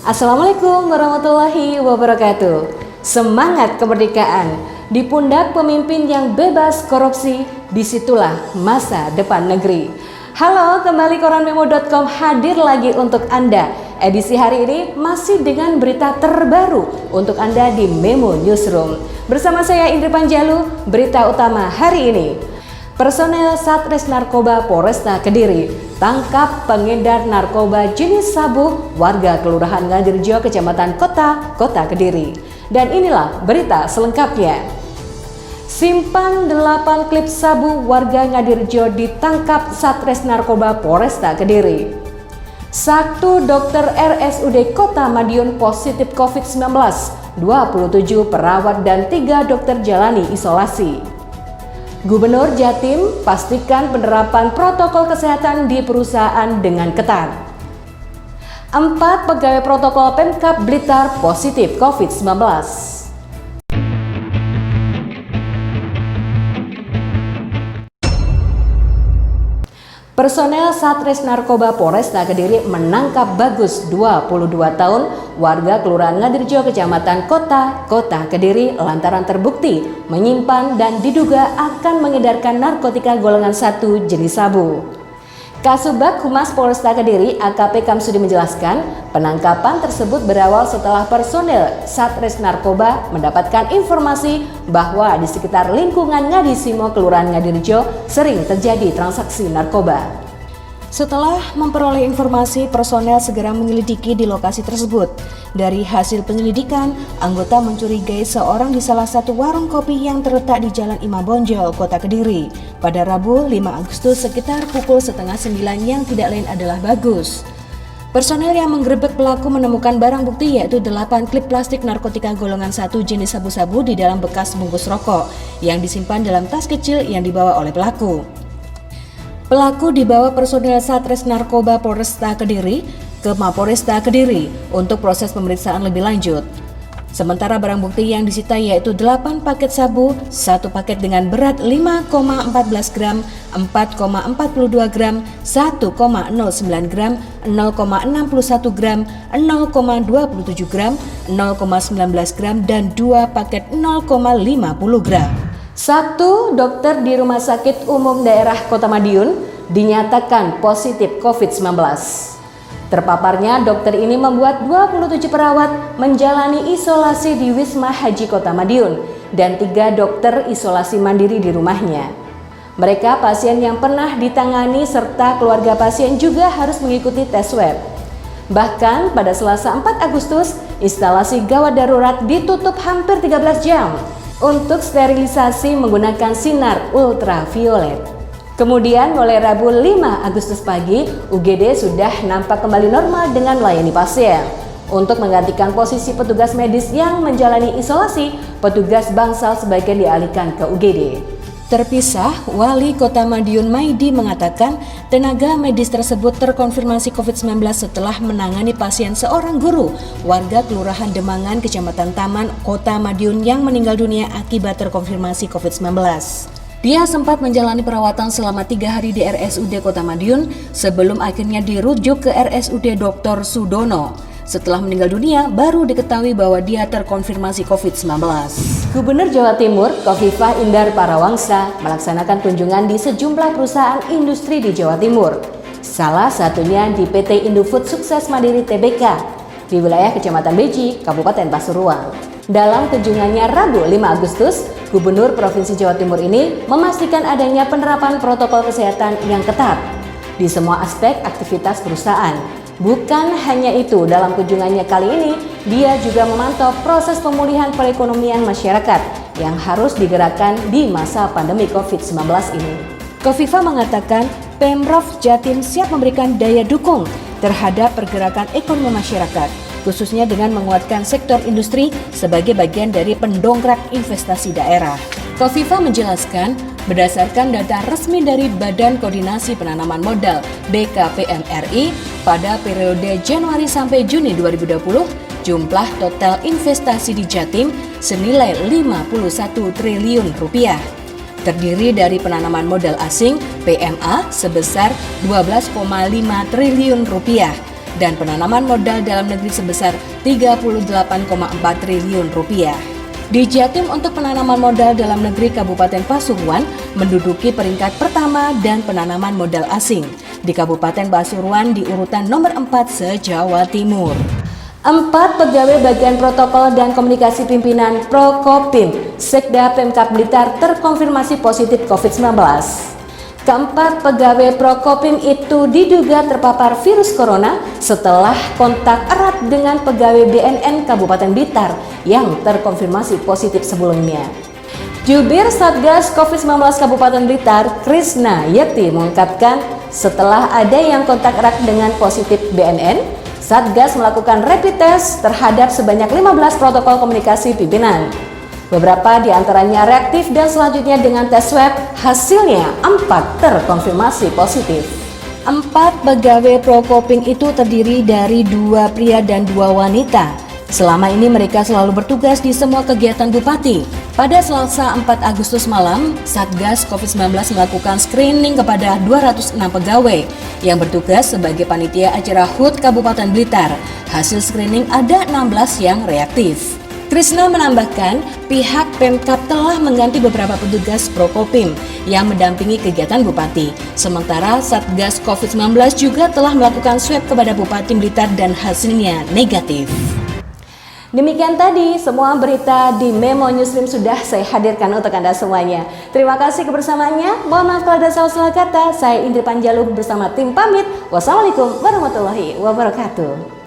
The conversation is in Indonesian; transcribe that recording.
Assalamualaikum warahmatullahi wabarakatuh. Semangat kemerdekaan di pundak pemimpin yang bebas korupsi, disitulah masa depan negeri. Halo, kembali koranmemo.com hadir lagi untuk Anda. Edisi hari ini masih dengan berita terbaru untuk Anda di Memo Newsroom. Bersama saya Indri Panjalu, berita utama hari ini. Personel Satres Narkoba Polresta Kediri tangkap pengedar narkoba jenis sabu warga Kelurahan Ngadirjo, Kecamatan Kota Kediri. Dan inilah berita selengkapnya. Simpan 8 klip sabu warga Ngadirjo ditangkap Satres Narkoba Polresta Kediri. 1 dokter RSUD Kota Madiun positif COVID-19, 27 perawat dan 3 dokter jalani isolasi. Gubernur Jatim pastikan penerapan protokol kesehatan di perusahaan dengan ketat. 4 pegawai protokol Pemkab Blitar positif COVID-19. Personel Satres Narkoba Polresta Kediri menangkap Bagus, 22 tahun, warga Kelurahan Ngadirjo, Kecamatan Kota Kediri lantaran terbukti menyimpan dan diduga akan mengedarkan narkotika golongan 1 jenis sabu. Kasubag Humas Polresta Kediri AKP Kamsudi menjelaskan, penangkapan tersebut berawal setelah personel Satres Narkoba mendapatkan informasi bahwa di sekitar lingkungan Ngadisimo Kelurahan Ngadirjo sering terjadi transaksi narkoba. Setelah memperoleh informasi, personel segera menyelidiki di lokasi tersebut. Dari hasil penyelidikan, anggota mencurigai seorang di salah satu warung kopi yang terletak di Jalan Imam Bonjol, Kota Kediri, pada Rabu 5 Agustus sekitar pukul 8:30 yang tidak lain adalah Bagus. Personel yang menggerebek pelaku menemukan barang bukti yaitu 8 klip plastik narkotika golongan 1 jenis sabu-sabu di dalam bekas bungkus rokok yang disimpan dalam tas kecil yang dibawa oleh pelaku. Pelaku dibawa personel Satres Narkoba Polresta Kediri ke Mapolresta Kediri untuk proses pemeriksaan lebih lanjut. Sementara barang bukti yang disita yaitu 8 paket sabu, 1 paket dengan berat 5,14 gram, 4,42 gram, 1,09 gram, 0,61 gram, 0,27 gram, 0,19 gram, dan 2 paket 0,50 gram. 1 dokter di Rumah Sakit Umum Daerah Kota Madiun dinyatakan positif COVID-19. Terpaparnya dokter ini membuat 27 perawat menjalani isolasi di Wisma Haji Kota Madiun dan 3 dokter isolasi mandiri di rumahnya. Mereka pasien yang pernah ditangani serta keluarga pasien juga harus mengikuti tes swab. Bahkan pada Selasa 4 Agustus, instalasi gawat darurat ditutup hampir 13 jam untuk sterilisasi menggunakan sinar ultraviolet. Kemudian mulai Rabu 5 Agustus pagi, UGD sudah nampak kembali normal dengan melayani pasien. Untuk menggantikan posisi petugas medis yang menjalani isolasi, petugas bangsal sebagian dialihkan ke UGD. Terpisah, Wali Kota Madiun Maidi mengatakan tenaga medis tersebut terkonfirmasi COVID-19 setelah menangani pasien seorang guru warga Kelurahan Demangan, Kecamatan Taman, Kota Madiun yang meninggal dunia akibat terkonfirmasi COVID-19. Dia sempat menjalani perawatan selama 3 hari di RSUD Kota Madiun sebelum akhirnya dirujuk ke RSUD Dr. Sudono. Setelah meninggal dunia, baru diketahui bahwa dia terkonfirmasi COVID-19. Gubernur Jawa Timur, Khofifah Indar Parawangsa, melaksanakan kunjungan di sejumlah perusahaan industri di Jawa Timur. Salah satunya di PT Indofood Sukses Mandiri Tbk di wilayah Kecamatan Beji, Kabupaten Pasuruan. Dalam kunjungannya Rabu 5 Agustus, Gubernur Provinsi Jawa Timur ini memastikan adanya penerapan protokol kesehatan yang ketat di semua aspek aktivitas perusahaan. Bukan hanya itu, dalam kunjungannya kali ini, dia juga memantau proses pemulihan perekonomian masyarakat yang harus digerakkan di masa pandemi COVID-19 ini. Khofifah mengatakan, Pemprov Jatim siap memberikan daya dukung terhadap pergerakan ekonomi masyarakat, khususnya dengan menguatkan sektor industri sebagai bagian dari pendongkrak investasi daerah. Khofifah menjelaskan, berdasarkan data resmi dari Badan Koordinasi Penanaman Modal BKPM RI, pada periode Januari sampai Juni 2020, jumlah total investasi di Jatim senilai 51 triliun rupiah. Terdiri dari penanaman modal asing PMA sebesar 12,5 triliun rupiah dan penanaman modal dalam negeri sebesar 38,4 triliun rupiah. Di Jatim untuk penanaman modal dalam negeri Kabupaten Pasuruan menduduki peringkat pertama dan penanaman modal asing. Di Kabupaten Pasuruan di urutan nomor 4 se-Jawa Timur. 4 pegawai bagian protokol dan komunikasi pimpinan Prokopim Sekda Pemkab Blitar terkonfirmasi positif COVID-19. Keempat pegawai Prokopim itu diduga terpapar virus corona setelah kontak erat dengan pegawai BNN Kabupaten Blitar yang terkonfirmasi positif sebelumnya. Jubir Satgas COVID-19 Kabupaten Blitar, Krisna Yekti mengungkapkan setelah ada yang kontak erat dengan positif BNN, Satgas melakukan rapid test terhadap sebanyak 15 protokol komunikasi pimpinan. Beberapa di antaranya reaktif dan selanjutnya dengan tes swab hasilnya 4 terkonfirmasi positif. 4 pegawai Prokopim itu terdiri dari 2 pria dan 2 wanita. Selama ini mereka selalu bertugas di semua kegiatan Bupati. Pada Selasa 4 Agustus malam, Satgas COVID-19 melakukan screening kepada 206 pegawai yang bertugas sebagai panitia acara HUT Kabupaten Blitar. Hasil screening ada 16 yang reaktif. Krisna menambahkan, pihak Pemkab telah mengganti beberapa petugas Prokopim yang mendampingi kegiatan Bupati. Sementara Satgas COVID-19 juga telah melakukan swab kepada Bupati Blitar dan hasilnya negatif. Demikian tadi semua berita di Memo Newsroom sudah saya hadirkan untuk Anda semuanya. Terima kasih kebersamaannya. Mohon maaf kalau ada salah kata. Saya Indri Panjalu bersama tim pamit. Wassalamualaikum warahmatullahi wabarakatuh.